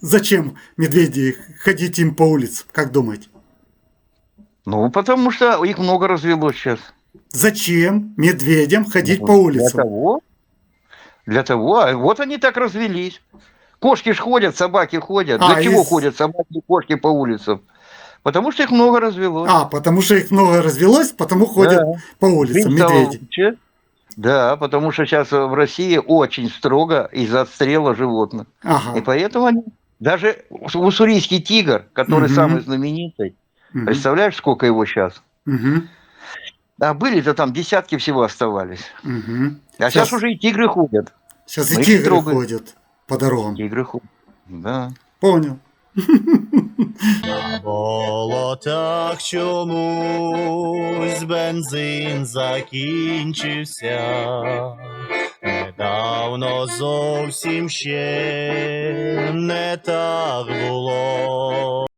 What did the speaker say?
Зачем медведи ходить им по улицам, как думаете? Ну, потому что их много развелось сейчас. Зачем медведям ходить Ну, по улицам? Для того. Вот они так развелись. Кошки ж ходят, собаки ходят. Для чего ходят собаки и кошки по улицам? Потому что их много развелось. Потому что их много развелось, потому ходят по улицам медведи. Да, потому что сейчас в России очень строго из-за отстрела животных. И поэтому они... Даже уссурийский тигр, который самый знаменитый, представляешь, сколько его сейчас? А были-то там десятки всего оставались. А сейчас уже и тигры ходят. Сейчас и тигры ходят по дорогам. Тигры ходят, да. Понял. На болотах чомусь бензин закінчився. Недавно зовсім ще не так було.